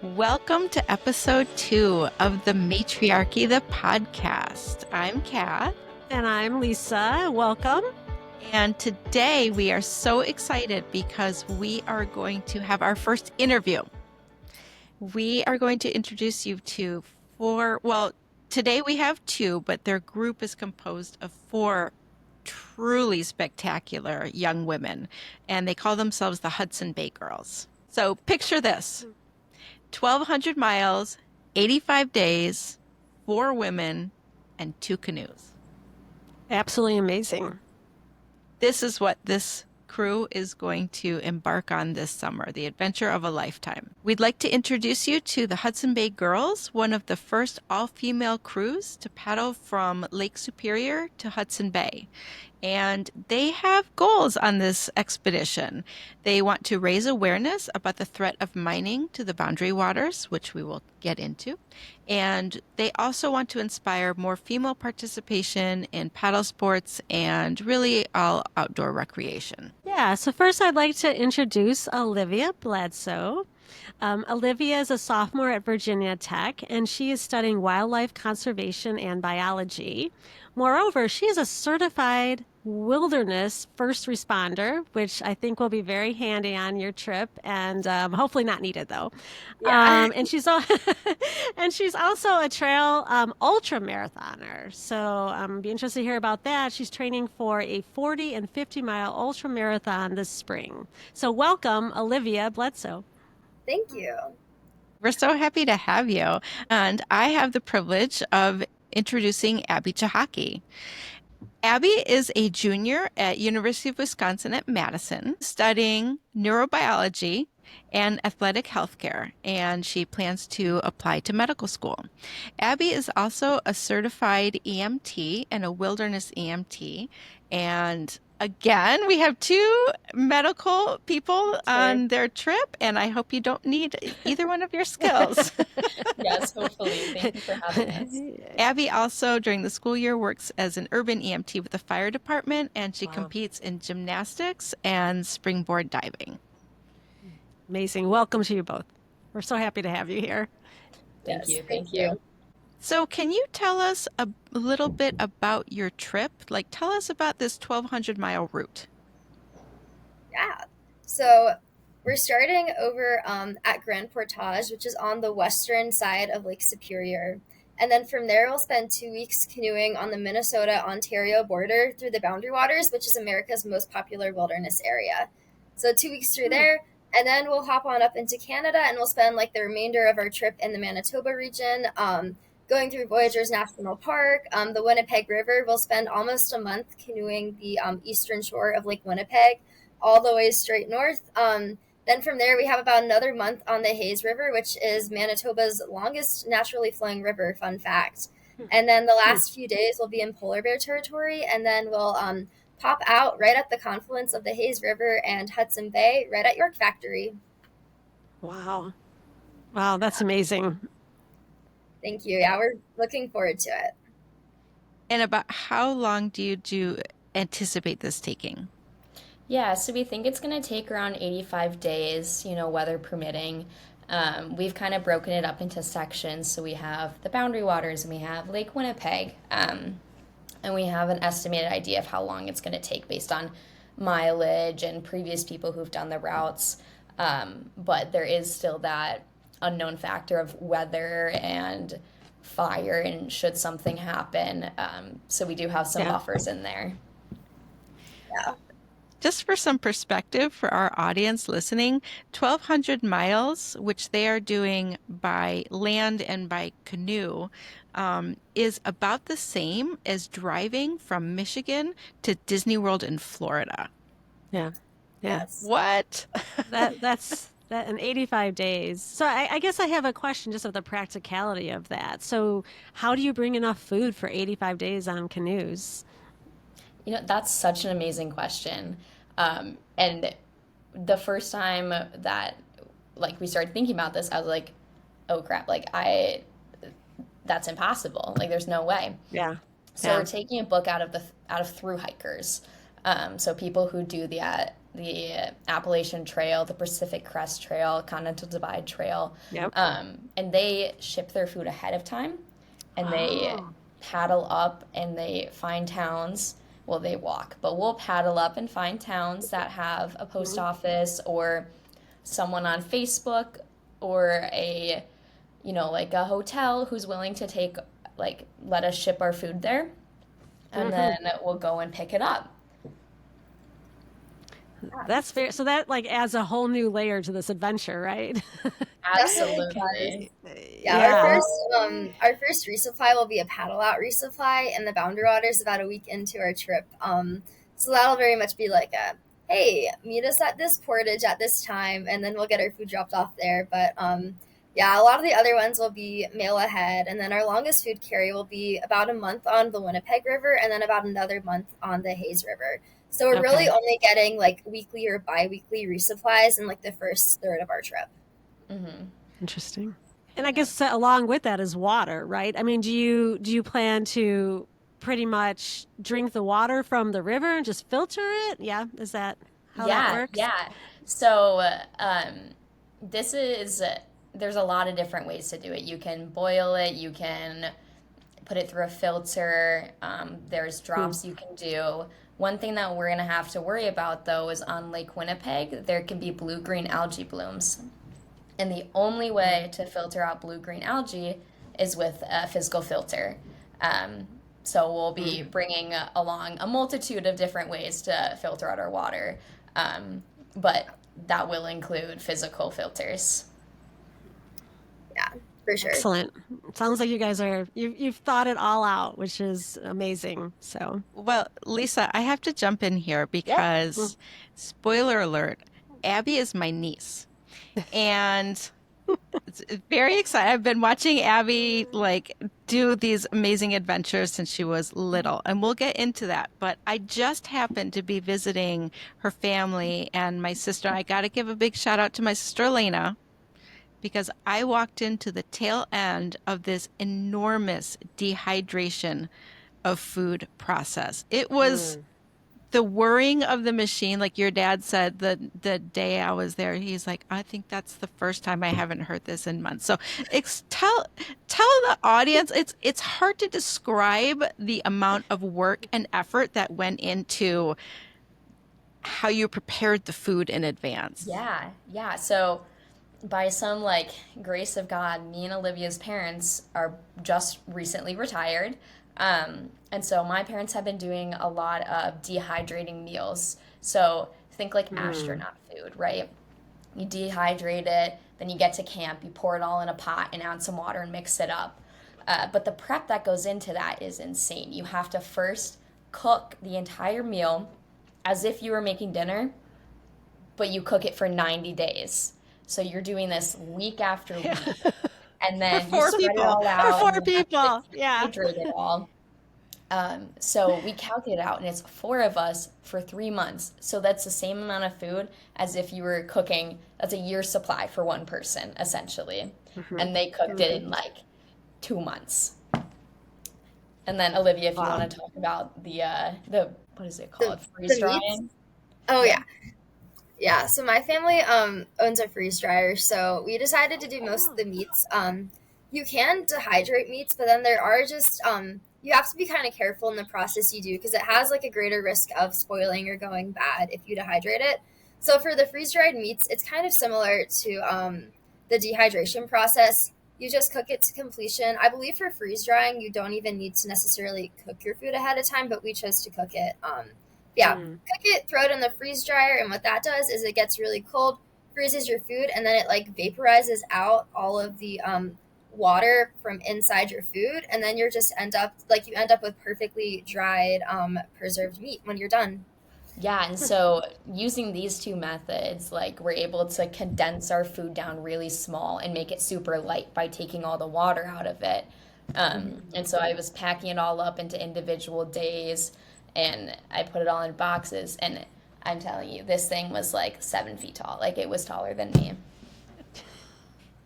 Welcome to episode 2 of the Matriarchy, the podcast. I'm Kath, And I'm Lisa. Welcome. and today we are so excited because we are going to have our first interview. We are going to introduce you to today we have 2, but their group is composed of 4 truly spectacular young women, and they call themselves the Hudson Bay Girls. So picture this. 1,200 miles, 85 days, 4 women, and 2 canoes. Absolutely amazing. This is what this crew is going to embark on this summer, the adventure of a lifetime. We'd like to introduce you to the Hudson Bay Girls, one of the first all-female crews to paddle from Lake Superior to Hudson Bay. And they have goals on this expedition. They want to raise awareness about the threat of mining to the boundary waters, which we will get into. And they also want to inspire more female participation in paddle sports and really all outdoor recreation. Yeah, so first I'd like to introduce Olivia Bledsoe. Olivia is a sophomore at Virginia Tech, and she is studying wildlife conservation and biology. Moreover, she is a certified wilderness first responder, which I think will be very handy on your trip, and hopefully not needed though. Yeah. And and she's also a trail ultra marathoner. So be interested to hear about that. She's training for a 40 and 50-mile ultra marathon this spring. So welcome, Olivia Bledsoe. Thank you. We're so happy to have you. And I have the privilege of introducing Abby Chahaki. Abby is a junior at University of Wisconsin at Madison, studying neurobiology and athletic healthcare, and she plans to apply to medical school. Abby is also a certified EMT and a wilderness EMT, and again, we have 2 medical people on their trip, and I hope you don't need either one of your skills. Yes, hopefully. Thank you for having us. Abby also, during the school year, works as an urban EMT with the fire department, and she Wow. competes in gymnastics and springboard diving. Amazing. Welcome to you both. We're so happy to have you here. Thank Yes, you. Thank you. So, can you tell us a little bit about your trip? Like, tell us about this 1,200-mile route. Yeah. So we're starting over at Grand Portage, which is on the western side of Lake Superior. And then from there, we'll spend 2 weeks canoeing on the Minnesota-Ontario border through the Boundary Waters, which is America's most popular wilderness area. So 2 weeks through there, and then we'll hop on up into Canada, and we'll spend like the remainder of our trip in the Manitoba region, going through Voyageurs National Park, the Winnipeg River. We'll spend almost a month canoeing the eastern shore of Lake Winnipeg, all the way straight north. Then from there, we have about another month on the Hayes River, which is Manitoba's longest naturally flowing river, fun fact. And then the last few days will be in polar bear territory, and then we'll pop out right at the confluence of the Hayes River and Hudson Bay, right at York Factory. Wow. Wow, that's amazing. Thank you. Yeah, we're looking forward to it. And about how long do you anticipate this taking? Yeah, so we think it's going to take around 85 days, weather permitting. We've kind of broken it up into sections. So we have the Boundary Waters and we have Lake Winnipeg. And we have an estimated idea of how long it's going to take based on mileage and previous people who've done the routes. But there is still that unknown factor of weather and fire and should something happen. So we do have some buffers in there. Yeah. Just for some perspective for our audience listening, 1,200 miles, which they are doing by land and by canoe, is about the same as driving from Michigan to Disney World in Florida. Yeah. Yes. What? That's in 85 days. So I guess I have a question just of the practicality of that. So how do you bring enough food for 85 days on canoes? That's such an amazing question. And the first time that we started thinking about this, I was like, oh crap, that's impossible. There's no way. Yeah. So we're taking a book out of Through Hikers. So people who do the Appalachian Trail, the Pacific Crest Trail, Continental Divide Trail, Yep. and they ship their food ahead of time, and they Oh. paddle up and they find towns. Well, they walk, but we'll paddle up and find towns that have a post office or someone on Facebook or like a hotel who's willing to let us ship our food there, and then we'll go and pick it up. That's fair. So that like adds a whole new layer to this adventure, right? Definitely does. Absolutely. Yeah, Yeah. our first resupply will be a paddle out resupply, and the Boundary Waters about a week into our trip. So that'll very much be like a, hey, meet us at this portage at this time, and then we'll get our food dropped off there. But yeah, a lot of the other ones will be mail ahead, and then our longest food carry will be about a month on the Winnipeg River, and then about another month on the Hayes River. So we're really Okay. only getting like weekly or bi-weekly resupplies in like the first third of our trip. Interesting. And I guess along with that is water, right? I mean, do you plan to pretty much drink the water from the river and just filter it? Yeah, is that how that Yeah, works? yeah. So, this is, there's a lot of different ways to do it. You can boil it, you can put it through a filter, there's drops you can do. One thing that we're going to have to worry about, though, is on Lake Winnipeg, there can be blue-green algae blooms. And the only way to filter out blue-green algae is with a physical filter. So we'll be bringing along a multitude of different ways to filter out our water, but that will include physical filters. Yeah, for sure. Excellent. Sounds like you guys you've thought it all out, which is amazing. So, Well, Lisa, I have to jump in here because, spoiler alert, Abby is my niece. And it's very exciting. I've been watching Abby do these amazing adventures since she was little, and we'll get into that. But I just happened to be visiting her family and my sister. I got to give a big shout out to my sister Elena because I walked into the tail end of this enormous dehydration of food process. It was the whirring of the machine, like your dad said the day I was there. He's like, I think that's the first time I haven't heard this in months. So tell the audience, it's hard to describe the amount of work and effort that went into how you prepared the food in advance. Yeah, yeah. So by some grace of God, me and Olivia's parents are just recently retired. And so my parents have been doing a lot of dehydrating meals. So think like astronaut food, right? You dehydrate it, then you get to camp, you pour it all in a pot and add some water and mix it up. But the prep that goes into that is insane. You have to first cook the entire meal as if you were making dinner, but you cook it for 90 days. So you're doing this week after week. And then for 4 you spread it people. all out. For 4 and you have people. to Yeah. hydrate it all. So we calculate it out, and it's 4 of us for 3 months. So that's the same amount of food as if you were cooking. That's a year's supply for one person, essentially. And they cooked it in 2 months. And then Olivia, if you want to talk about the what is it called? Freeze drying. Oh yeah. Yeah, so my family owns a freeze dryer, so we decided to do most of the meats. You can dehydrate meats, but then there are just you have to be kind of careful in the process you do because it has a greater risk of spoiling or going bad if you dehydrate it. So for the freeze dried meats, it's kind of similar to the dehydration process. You just cook it to completion. I believe for freeze drying, you don't even need to necessarily cook your food ahead of time, but we chose to cook it. Cook it, throw it in the freeze dryer, and what that does is it gets really cold, freezes your food, and then it vaporizes out all of the water from inside your food, and then you end up with perfectly dried preserved meat when you're done. Yeah, and so using these 2 methods, we're able to condense our food down really small and make it super light by taking all the water out of it. And so I was packing it all up into individual days, and I put it all in boxes, and I'm telling you, this thing was 7 feet tall. It was taller than me.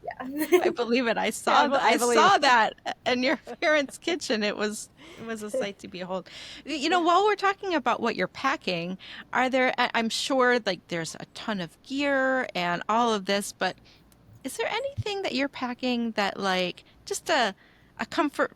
Yeah. I believe it. I I believe saw it. that in your parents' kitchen. It was a sight to behold. While we're talking about what you're packing, I'm sure like there's a ton of gear and all of this, but is there anything that you're packing that like just a comfort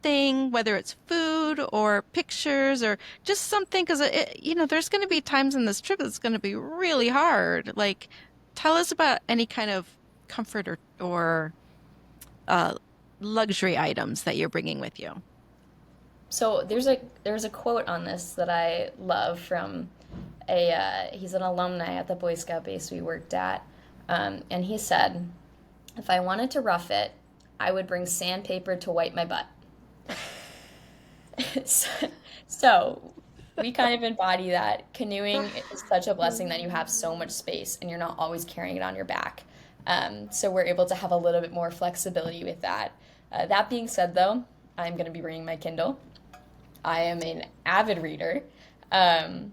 thing, whether it's food or pictures or just something? Because there's going to be times in this trip that's going to be really hard. Like, tell us about any kind of comfort or uh, luxury items that you're bringing with you. So there's a quote on this that I love from a he's an alumni at the Boy Scout base we worked at, and he said, "If I wanted to rough it, I would bring sandpaper to wipe my butt." so, so we kind of embody that. Canoeing is such a blessing that you have so much space and you're not always carrying it on your back. So we're able to have a little bit more flexibility with that. That being said, though, I'm going to be bringing my Kindle. I am an avid reader. Um,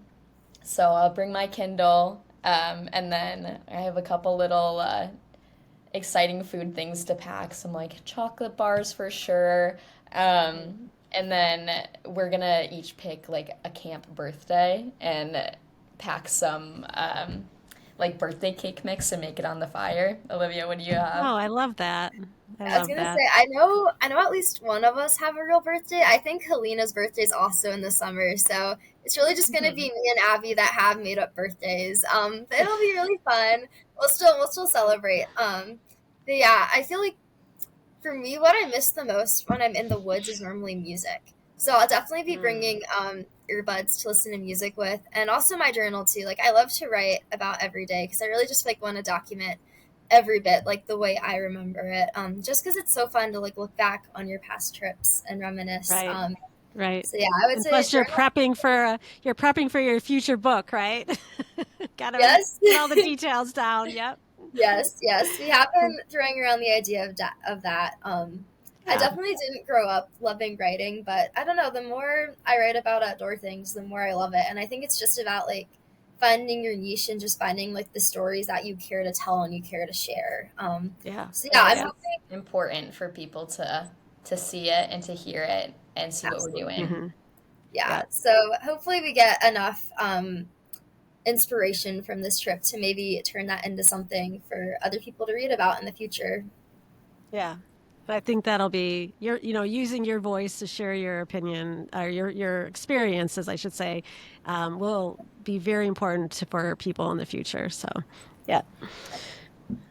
so I'll bring my Kindle, and then I have a couple little exciting food things to pack. Some like chocolate bars for sure. And then we're gonna each pick like a camp birthday and pack some like birthday cake mix and make it on the fire. Olivia, what do you have? Oh, I love that. I I was love gonna that. say, I know at least one of us have a real birthday. I think Helena's birthday is also in the summer, so it's really just gonna Mhm. be me and Abby that have made up birthdays. But it'll be really fun. We'll still celebrate. But yeah, I feel like for me, what I miss the most when I'm in the woods is normally music. So I'll definitely be Mm. bringing earbuds to listen to music with, and also my journal too. Like I love to write about every day because I really just like want to document every bit, like the way I remember it. Just because it's so fun to like look back on your past trips and reminisce. Right. Right. So yeah, I would And say plus journal. you're prepping for your future book, right? Gotta Yes. get all the details down. Yep. Yes, yes, we have been throwing around the idea of that. I Yeah. definitely didn't grow up loving writing, but I don't know. The more I write about outdoor things, the more I love it, and I think it's just about like finding your niche and just finding like the stories that you care to tell and you care to share. Yeah. So yeah, And I'm Yeah. it's hoping important for people to see it and to hear it and see what we're absolutely. doing. Hmm. Yeah, Yeah. so hopefully we get enough inspiration from this trip to maybe turn that into something for other people to read about in the future. Yeah. I think that'll be using your voice to share your opinion or your experiences, I should say, will be very important for people in the future. So, yeah.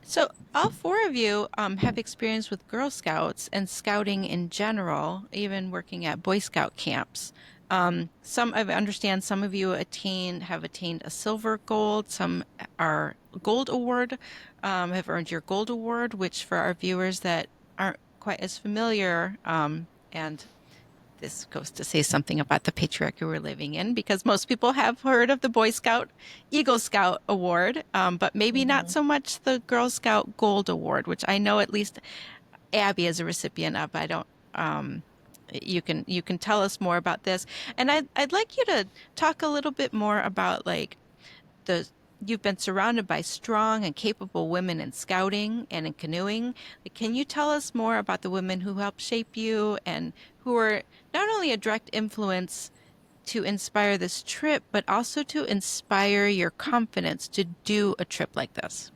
So, all four of you have experience with Girl Scouts and scouting in general, even working at Boy Scout camps. Some I understand some of you have attained a silver gold. Some are gold award, have earned your gold award, which for our viewers that aren't quite as familiar, and this goes to say something about the patriarchy we're living in because most people have heard of the Boy Scout Eagle Scout Award, but maybe not Mhm. so much the Girl Scout Gold Award, which I know at least Abby is a recipient of. I don't. You can tell us more about this, and I'd like you to talk a little bit more about like the you've been surrounded by strong and capable women in scouting and in canoeing. Like, can you tell us more about the women who helped shape you and who were not only a direct influence to inspire this trip, but also to inspire your confidence to do a trip like this?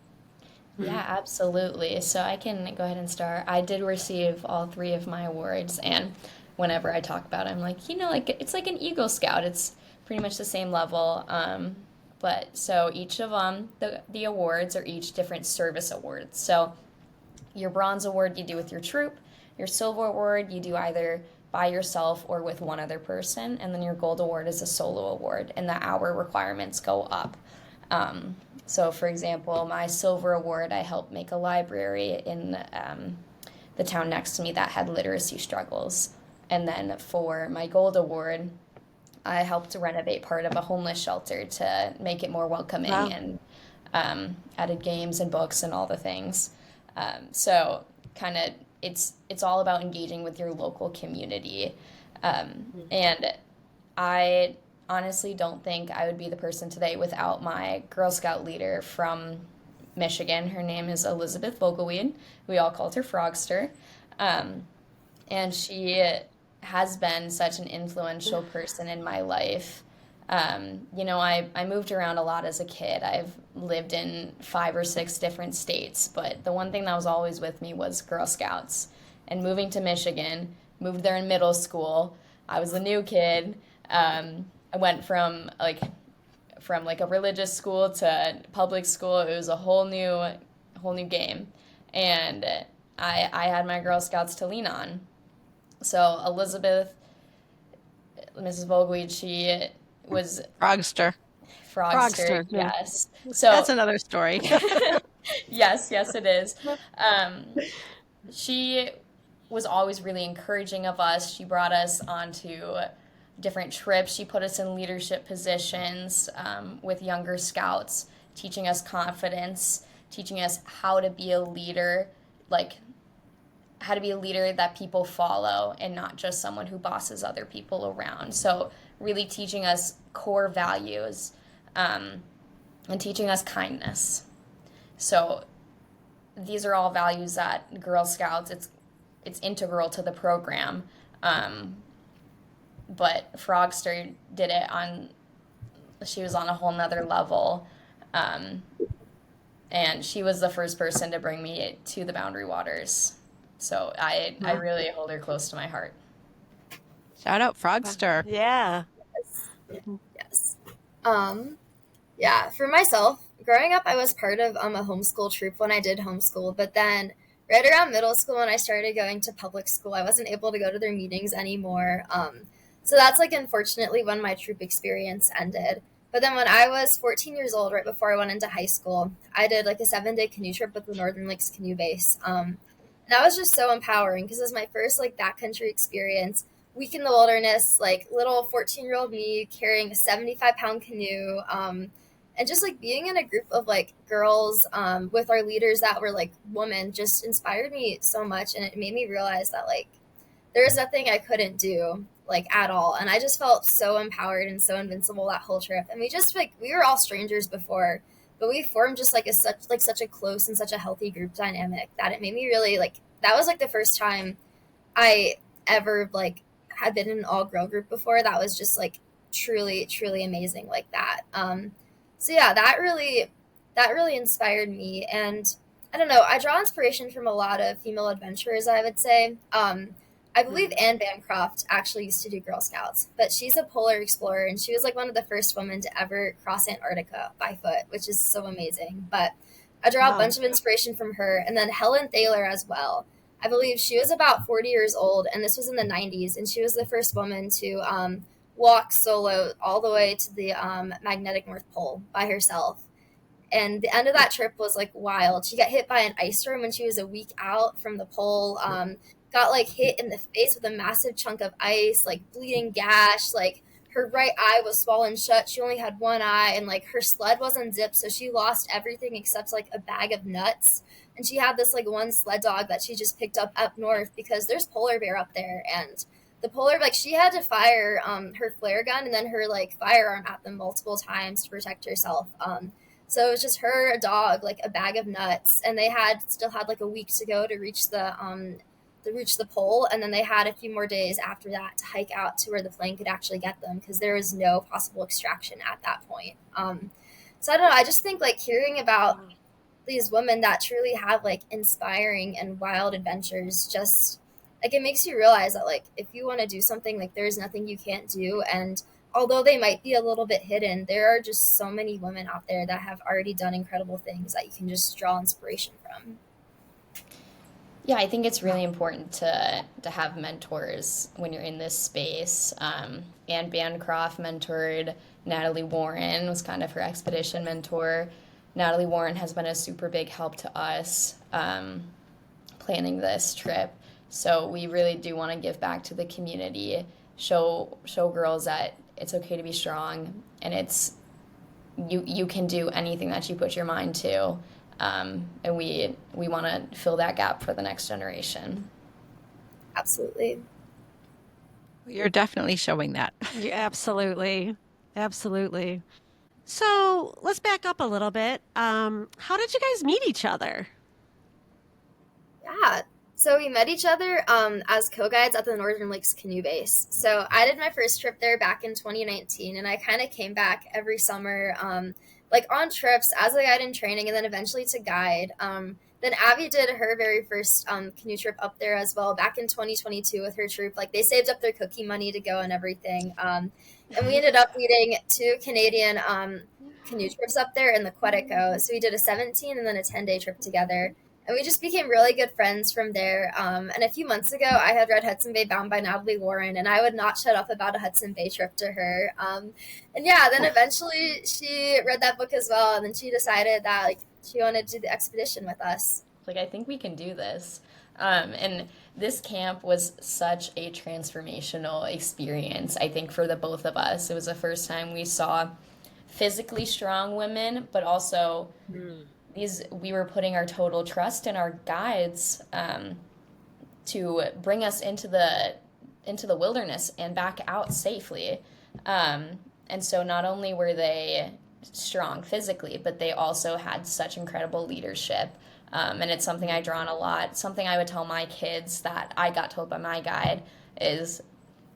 Mhm. Yeah, absolutely. So I can go ahead and start. I did receive all three of my awards, and whenever I talk about it, I'm like, like it's like an Eagle Scout. It's pretty much the same level. But so each of them, the awards are each different service awards. So your bronze award you do with your troop, your silver award you do either by yourself or with one other person, and then your gold award is a solo award, and the hour requirements go up. So, for example, my silver award, I helped make a library in the town next to me that had literacy struggles. And then for my gold award, I helped to renovate part of a homeless shelter to make it more welcoming Wow. and added games and books and all the things. So, kind of, it's all about engaging with your local community. And I honestly don't think I would be the person today without my Girl Scout leader from Michigan. Her name is Elizabeth Vogelweed. We all called her Frogster. Um, and she has been such an influential person in my life. I moved around a lot as a kid. I've lived in 5 or 6 different states, but the one thing that was always with me was Girl Scouts. And moving to Michigan, moved there in middle school. I was a new kid. I went from a religious school to public school. It was a whole new game, and I had my Girl Scouts to lean on. So Elizabeth, Mrs. Vogelweed, she was Frogster. Frogster, Frogster, yeah. yes. So That's another story. yes, it is. Um, she was always really encouraging of us. She brought us onto different trips. She put us in leadership positions with younger scouts, teaching us confidence, teaching us how to be a leader, like how to be a leader that people follow and not just someone who bosses other people around. So really teaching us core values and teaching us kindness. So these are all values that Girl Scouts, it's integral to the program. But Frogster did it she was on a whole nother level. And she was the first person to bring me to the Boundary Waters. So I really hold her close to my heart. Shout out Frogster. Yeah. Yes. Yeah, for myself, growing up, I was part of a homeschool troop when I did homeschool, but then right around middle school when I started going to public school, I wasn't able to go to their meetings anymore. So that's unfortunately when my troop experience ended. But then when I was 14 years old, right before I went into high school, I did a 7-day canoe trip with the Northern Lakes Canoe Base. And that was just so empowering because it was my first backcountry experience. Week in the wilderness, little 14-year-old me carrying a 75-pound canoe, and just being in a group of girls with our leaders that were women just inspired me so much, and it made me realize that there was nothing I couldn't do at all, and I just felt so empowered and so invincible that whole trip. And we just we were all strangers before, but we formed just such a close and such a healthy group dynamic that it made me really that was the first time I ever had been in an all girl group before that was just truly amazing like that. So yeah, that really inspired me, and I don't know, I draw inspiration from a lot of female adventurers, I would say. I believe Anne Bancroft actually used to do Girl Scouts, but she's a polar explorer, and she was one of the first women to ever cross Antarctica by foot, which is so amazing. But I draw a bunch of inspiration from her, and then Helen Thaler as well. I believe she was about 40 years old, and this was in the 90s, and she was the first woman to walk solo all the way to the magnetic North Pole by herself. And the end of that trip was wild. She got hit by an ice storm when she was a week out from the pole. Got hit in the face with a massive chunk of ice, bleeding gash. Her right eye was swollen shut. She only had one eye, and her sled was unzipped, so she lost everything except a bag of nuts. And she had this one sled dog that she just picked up north because there's polar bear up there, and the polar she had to fire her flare gun and then her firearm at them multiple times to protect herself. So it was just her, a dog, a bag of nuts, and they still had a week to go to reach the pole, and then they had a few more days after that to hike out to where the plane could actually get them because there was no possible extraction at that point. So I don't know, I just think hearing about these women that truly have inspiring and wild adventures, just it makes you realize that if you want to do something, there's nothing you can't do. And although they might be a little bit hidden, there are just so many women out there that have already done incredible things that you can just draw inspiration from. Yeah, I think it's really important to have mentors when you're in this space. Anne Bancroft mentored Natalie Warren, was kind of her expedition mentor. Natalie Warren has been a super big help to us planning this trip. So we really do want to give back to the community, show girls that it's okay to be strong, and you can do anything that you put your mind to. And we want to fill that gap for the next generation. Absolutely. You're definitely showing that. Yeah, absolutely. So let's back up a little bit. How did you guys meet each other? Yeah. So we met each other as co-guides at the Northern Lakes Canoe Base. So I did my first trip there back in 2019, and I kind of came back every summer, like on trips as a guide in training, and then eventually to guide. Then Abby did her very first canoe trip up there as well back in 2022 with her troop. Like they saved up their cookie money to go and everything. And we ended up leading two Canadian canoe trips up there in the Quetico. So we did a 17 and then a 10-day trip together, and we just became really good friends from there. And a few months ago, I had read Hudson Bay Bound by Natalie Lauren, and I would not shut up about a Hudson Bay trip to her. And yeah, then eventually she read that book as well, and then she decided that like she wanted to do the expedition with us. Like, I think we can do this. And this camp was such a transformational experience, I think, for the both of us. It was the first time we saw physically strong women, but also we were putting our total trust in our guides to bring us into the wilderness and back out safely. And so not only were they strong physically, but they also had such incredible leadership. And it's something I draw on a lot. Something I would tell my kids that I got told by my guide is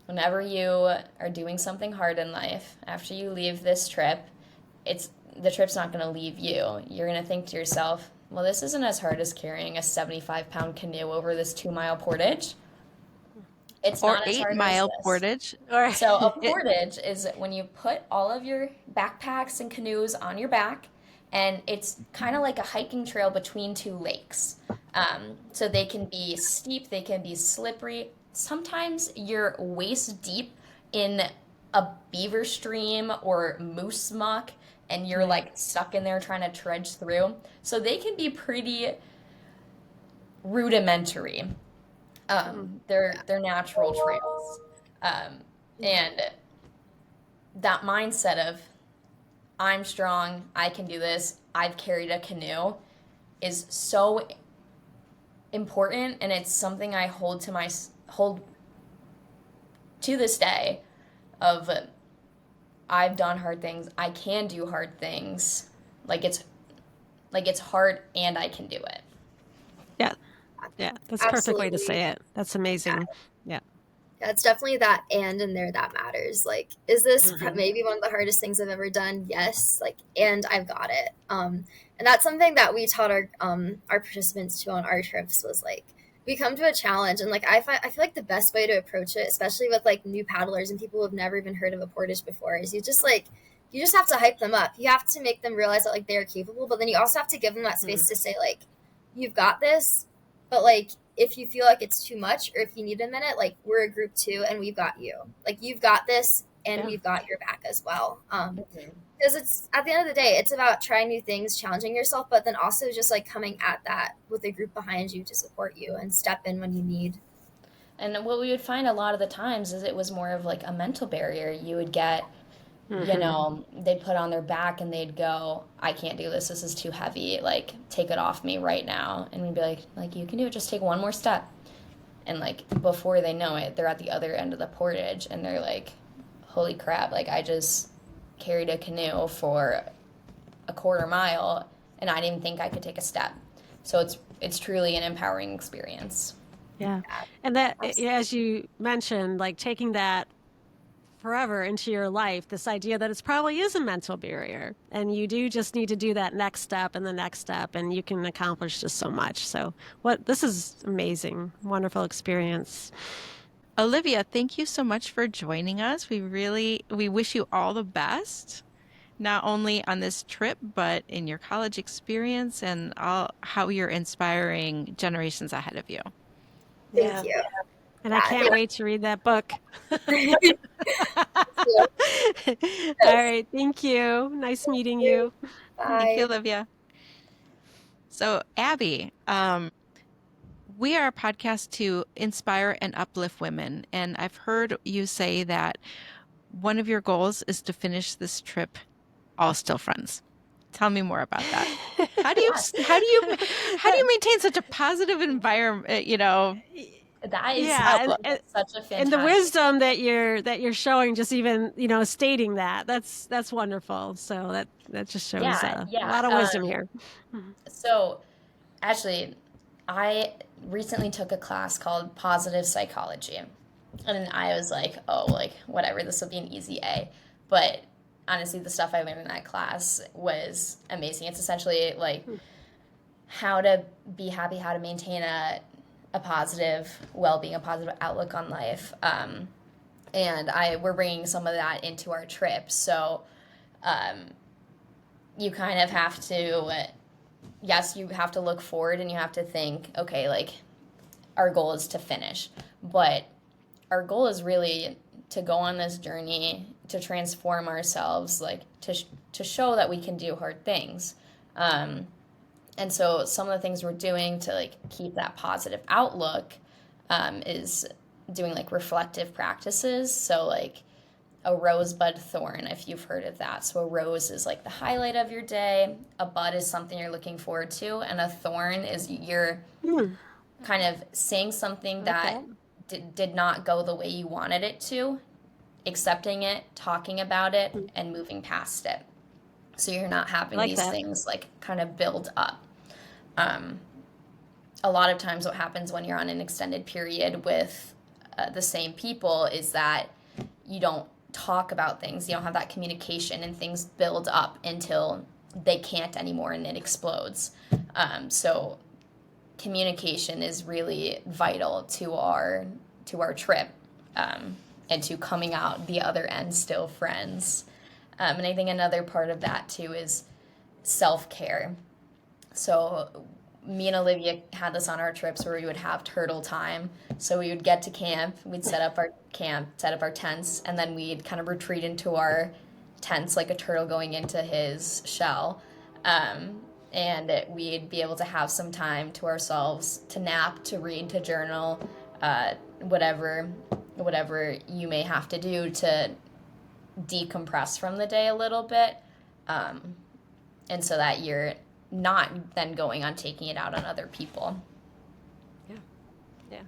whenever you are doing something hard in life, after you leave this trip, the trip's not going to leave you. You're going to think to yourself, well, this isn't as hard as carrying a 75-pound canoe over this 2-mile portage. It's Or not as eight hard as mile this. portage. Or So a portage is when you put all of your backpacks and canoes on your back, and it's kind of like a hiking trail between two lakes. So they can be steep, they can be slippery. Sometimes you're waist deep in a beaver stream or moose muck, and you're like stuck in there trying to trudge through. So they can be pretty rudimentary. They're natural trails, and that mindset of I'm strong, I can do this, I've carried a canoe is so important, and it's something I hold to this day. Of I've done hard things, I can do hard things, like it's hard and I can do it. yeah, yeah, that's a perfect way to Absolutely. say it. That's amazing. Yeah. Yeah, it's definitely that and in there that matters. Like, is this Hmm. maybe one of the hardest things I've ever done? Yes. Like, and I've got it. And that's something that we taught our participants to on our trips was like we come to a challenge, and like I feel like the best way to approach it, especially with like new paddlers and people who have never even heard of a portage before, is you just have to hype them up. You have to make them realize that like they are capable, but then you also have to give them that space to say like you've got this, but like if you feel like it's too much or if you need a minute, like we're a group too and we've got you. Like you've got this and Yeah. we've got your back as well. Mhm. Because it's at the end of the day, it's about trying new things, challenging yourself, but then also just like coming at that with a group behind you to support you and step in when you need. And what we would find a lot of the times is it was more of like a mental barrier. You would get, Hmm. they'd put on their back and they'd go, I can't do this. This is too heavy. Like, take it off me right now. And we'd be like, you can do it. Just take one more step. And like, before they know it, they're at the other end of the portage and they're like, holy crap. Like, I just carried a canoe for a quarter mile and I didn't think I could take a step. So it's truly an empowering experience. Yeah. Yeah, And that, absolutely. as you mentioned, like taking that forever into your life, this idea that it's probably is a mental barrier. And you do just need to do that next step and the next step, and you can accomplish just so much. So, this is amazing, wonderful experience. Olivia, thank you so much for joining us. We wish you all the best, not only on this trip, but in your college experience and all how you're inspiring generations ahead of you. Thank Yeah. you. And I Yeah, can't wait to read that book. thank you. All right. Thank you. Nice meeting you. Thank you, Bye. Olivia. So, Abby, we are a podcast to inspire and uplift women. And I've heard you say that one of your goals is to finish this trip all still friends. Tell me more about that. How do you Yes. how do you how do you maintain such a positive environment, That is Yeah, such a and the fantastic. wisdom that you're showing, just even stating that's wonderful. So that just shows Yeah, a yeah. lot of wisdom here. So actually, I recently took a class called Positive Psychology. And I was like, oh, like, whatever, this will be an easy A. But honestly, the stuff I learned in that class was amazing. It's essentially like how to be happy, how to maintain a positive well being, a positive outlook on life. And we're bringing some of that into our trip. So um, you kind of have to, yes, you have to look forward and you have to think, okay, like, our goal is to finish. But our goal is really to go on this journey to transform ourselves, like to show that we can do hard things. Um, and so some of the things we're doing to like keep that positive outlook is doing like reflective practices. So like a rosebud thorn, if you've heard of that. So a rose is like the highlight of your day. A bud is something you're looking forward to, and a thorn is you're Hmm, kind of saying something I like that that. did not go the way you wanted it to, accepting it, talking about it, Hmm, and moving past it. So you're not I having like these that. things like kind of build up. Um, a lot of times, what happens when you're on an extended period with the same people is that you don't talk about things, you don't have that communication, and things build up until they can't anymore and it explodes. So communication is really vital to our trip, and to coming out the other end still friends. And I think another part of that too is self care. So me and Olivia had this on our trips where we would have turtle time. So we would get to camp, we'd set up our camp, set up our tents, and then we'd kind of retreat into our tents like a turtle going into his shell. Um, and we'd be able to have some time to ourselves to nap, to read, to journal, whatever you may have to do to decompress from the day a little bit, um, and so that you're not then going on taking it out on other people. Yeah, yeah.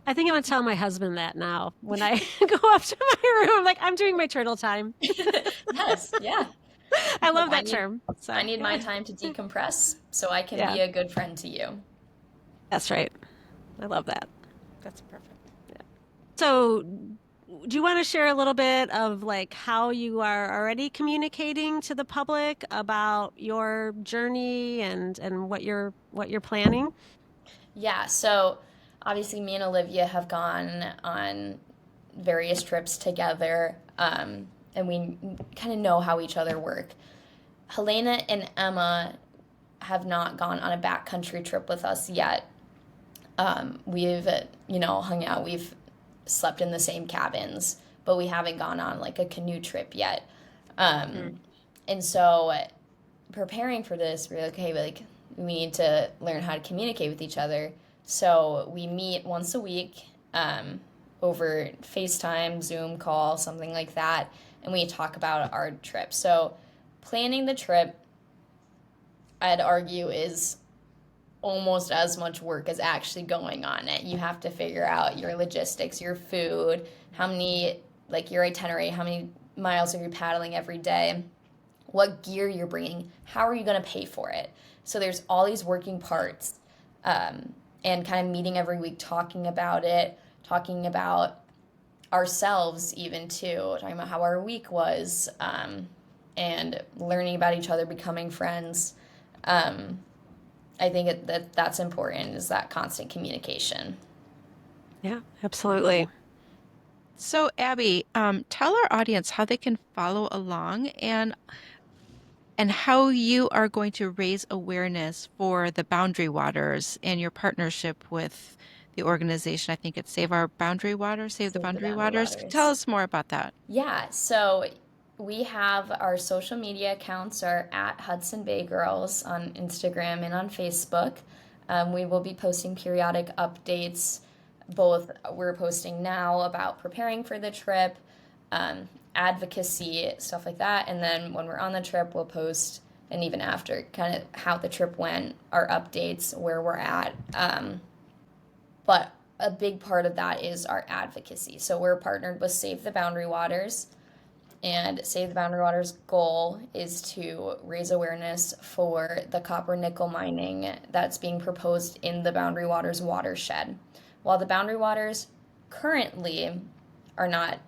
I think I'm gonna tell my husband that now when I go up to my room. Like, I'm doing my turtle time. Yes, yeah. I Like love that term. I So need my yeah, time to decompress so I can yeah, be a good friend to you. that's right. I love that. That's perfect. So, do you want to share a little bit of like how you are already communicating to the public about your journey and what you're planning? Yeah, so obviously me and Olivia have gone on various trips together, and we kind of know how each other work. Helena and Emma have not gone on a backcountry trip with us yet. We've, hung out, we've slept in the same cabins, but we haven't gone on like a canoe trip yet. Mm. And so preparing for this, we're like, okay, like we need to learn how to communicate with each other. So we meet once a week, over FaceTime, Zoom call, something like that, and we talk about our trip. So planning the trip, I'd argue, is almost as much work as actually going on it. You have to figure out your logistics, your food, how many, like your itinerary, how many miles are you paddling every day, what gear you're bringing, how are you going to pay for it. So there's all these working parts, and kind of meeting every week, talking about it, talking about ourselves, even too, talking about how our week was, and learning about each other, becoming friends. Um, I think that's important, is that constant communication. Yeah, absolutely. So, Abby, tell our audience how they can follow along and how you are going to raise awareness for the Boundary Waters and your partnership with the organization. I think it's Save Our Boundary Waters, Save the Save the Boundary boundary Waters. Tell waters. us more about that. Yeah, so we have our social media accounts are at Hudson Bay Girls on Instagram and on Facebook. We will be posting periodic updates. Both we're posting now about preparing for the trip, advocacy, stuff like that. And then when we're on the trip, we'll post, and even after, kind of how the trip went, our updates, where we're at. But a big part of that is our advocacy. So we're partnered with Save the Boundary Waters, and Save the Boundary Waters' goal is to raise awareness for the copper nickel mining that's being proposed in the Boundary Waters watershed. While the Boundary Waters currently are not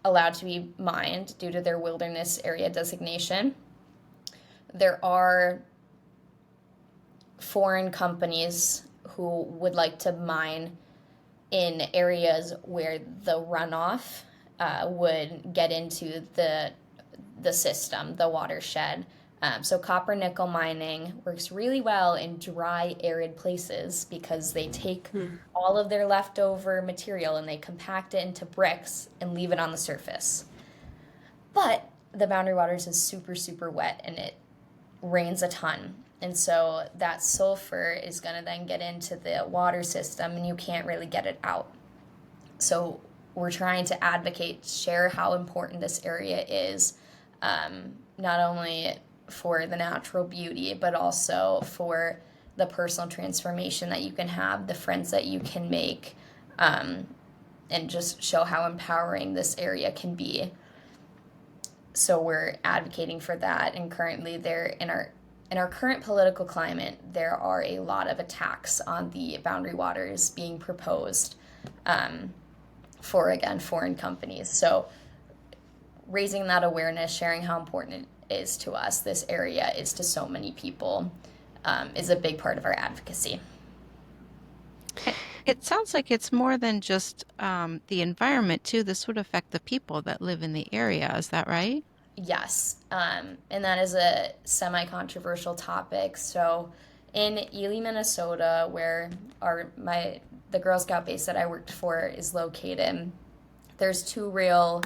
allowed to be mined due to their wilderness area designation, there are foreign companies who would like to mine in areas where the runoff would get into the system, the watershed. So copper nickel mining works really well in dry, arid places because they take all of their leftover material and they compact it into bricks and leave it on the surface. But the Boundary Waters is super, super wet and it rains a ton. And so that sulfur is going to then get into the water system and you can't really get it out. So we're trying to advocate, share how important this area is, not only for the natural beauty, but also for the personal transformation that you can have, the friends that you can make, and just show how empowering this area can be. So we're advocating for that, and currently in our current political climate, there are a lot of attacks on the Boundary Waters being proposed for, again, foreign companies. So raising that awareness, sharing how important it is to us, this area is to so many people, is a big part of our advocacy. It sounds like it's more than just the environment, too. This would affect the people that live in the area. Is that right? Yes, and that is a semi-controversial topic. So in Ely, Minnesota, where the Girl Scout base that I worked for is located, there's two real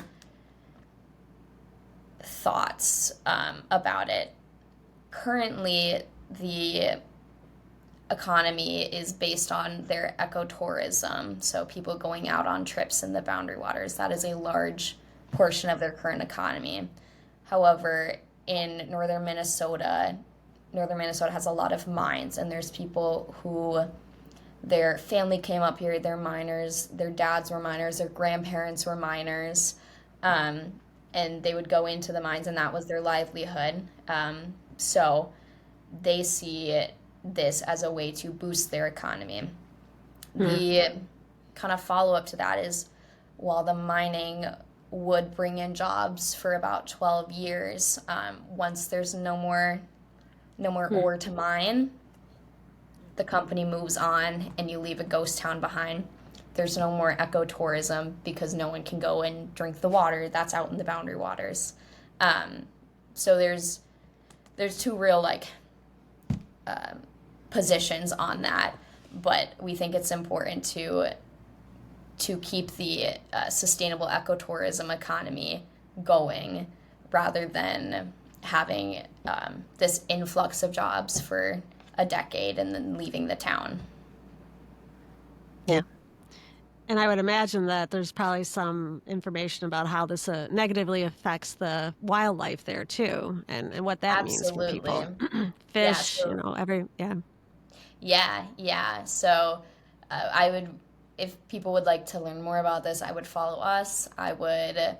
thoughts about it. Currently, the economy is based on their ecotourism, so people going out on trips in the Boundary Waters. That is a large portion of their current economy. However, in northern Minnesota has a lot of mines, and there's people who their family came up here, they're miners, their dads were miners, their grandparents were miners, and they would go into the mines, and that was their livelihood. So they see this as a way to boost their economy. The kind of follow-up to that is, while the mining would bring in jobs for about 12 years, once there's no more ore to mine, the company moves on and you leave a ghost town behind. There's no more ecotourism because no one can go and drink the water that's out in the Boundary Waters. So there's two real positions on that, but we think it's important to keep the sustainable ecotourism economy going rather than having this influx of jobs for a decade and then leaving the town. Yeah. And I would imagine that there's probably some information about how this negatively affects the wildlife there too, and what that means for people. Fish, Yeah. So I would, if people would like to learn more about this, I would follow us. I would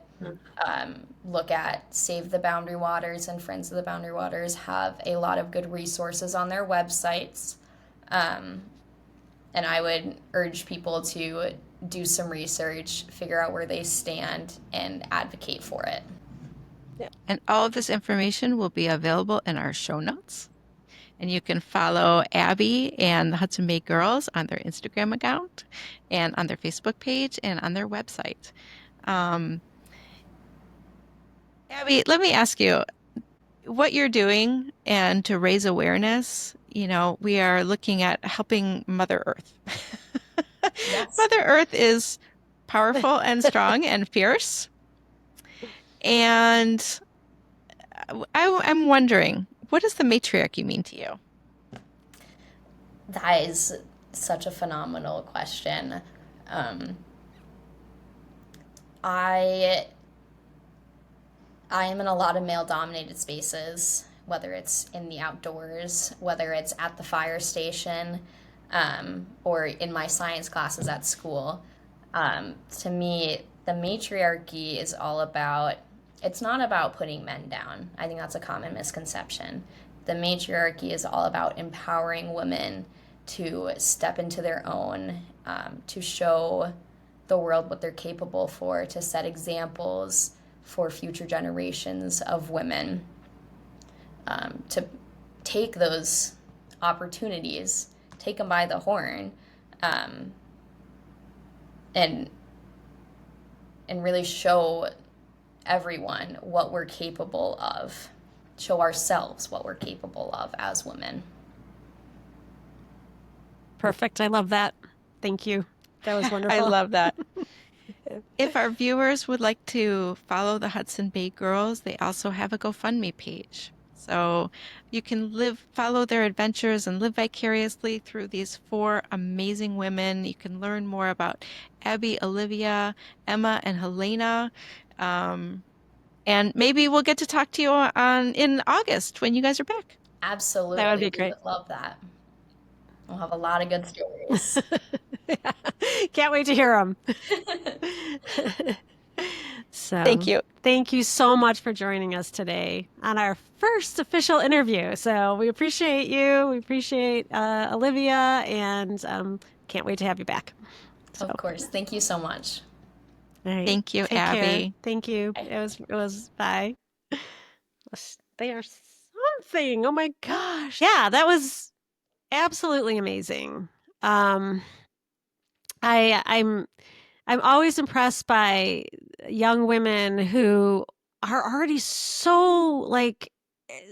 look at Save the Boundary Waters and Friends of the Boundary Waters have a lot of good resources on their websites. And I would urge people to do some research, figure out where they stand, and advocate for it. Yeah. And all of this information will be available in our show notes. And you can follow Abby and the Hudson Bay Girls on their Instagram account and on their Facebook page and on their website. Abby, let me ask you what you're doing and to raise awareness. We are looking at helping Mother Earth. Yes. Mother Earth is powerful and strong and fierce. And I'm wondering, what does the matriarchy mean to you? That is such a phenomenal question. I am in a lot of male-dominated spaces, whether it's in the outdoors, whether it's at the fire station. or in my science classes at school. To me, the matriarchy is all about, it's not about putting men down. I think that's a common misconception. The matriarchy is all about empowering women to step into their own, to show the world what they're capable for, to set examples for future generations of women, to take those opportunities, take them by the horn, um, and really show everyone what we're capable of, show ourselves what we're capable of as women. Perfect. I love that. Thank you. That was I wonderful. love that. If our viewers would like to follow the Hudson Bay Girls, they also have a GoFundMe page. So you can follow their adventures and live vicariously through these four amazing women. You can learn more about Abby, Olivia, Emma, and Helena. Um, and maybe we'll get to talk to you in August when you guys are back. Absolutely. That would be We great. would love that. We'll have a lot of good stories. Yeah. Can't wait to hear them. So, Thank you. thank you so much for joining us today on our first official interview. So, we appreciate you. We appreciate Olivia, and can't wait to have you back. So, Of course. Thank you so much. all right. Thank you, Take care. Abby. Thank you. Bye. It was bye. They are something. Oh my gosh. Yeah, that was absolutely amazing. Um, I'm always impressed by young women who are already so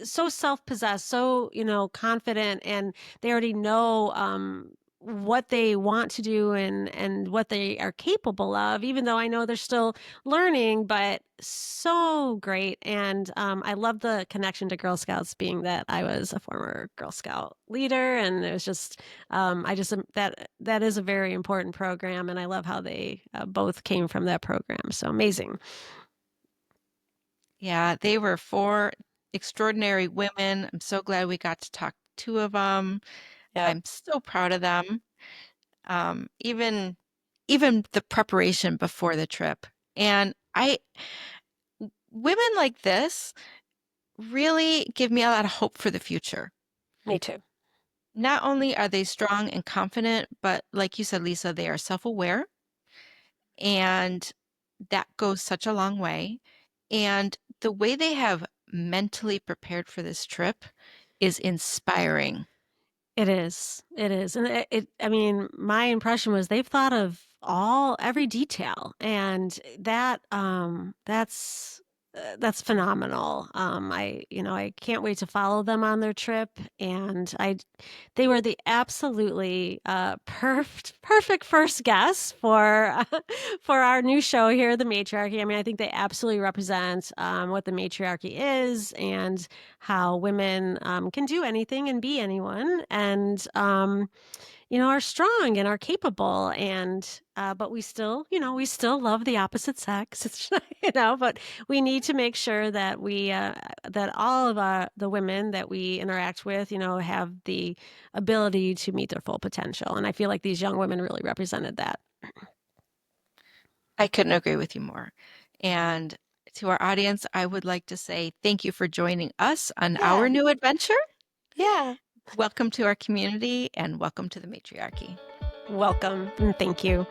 so self-possessed, so, confident, and they already know what they want to do and what they are capable of, even though I know they're still learning, but so great. And I love the connection to Girl Scouts, being that I was a former Girl Scout leader, and it was just that is a very important program, and I love how they both came from that program. So amazing. Yeah, they were four extraordinary women. I'm so glad we got to talk to two of them. Yeah. I'm so proud of them. Even the preparation before the trip. And women like this really give me a lot of hope for the future. Me too. Not only are they strong and confident, but like you said, Lisa, they are self-aware, and that goes such a long way. And the way they have mentally prepared for this trip is inspiring. It is. It is. And I mean, my impression was they've thought of every detail, and that's phenomenal. I can't wait to follow them on their trip, and they were the absolutely perfect first guest for for our new show here, the Matriarchy. I mean, I think they absolutely represent what the matriarchy is, and how women can do anything and be anyone, and are strong and are capable, and but we still love the opposite sex. But we need to make sure that that all of the women that we interact with, have the ability to meet their full potential, and I feel like these young women really represented that. I couldn't agree with you more. And to our audience, I would like to say thank you for joining us on our new adventure. Yeah. Welcome to our community and welcome to the Matriarchy. Welcome and thank you.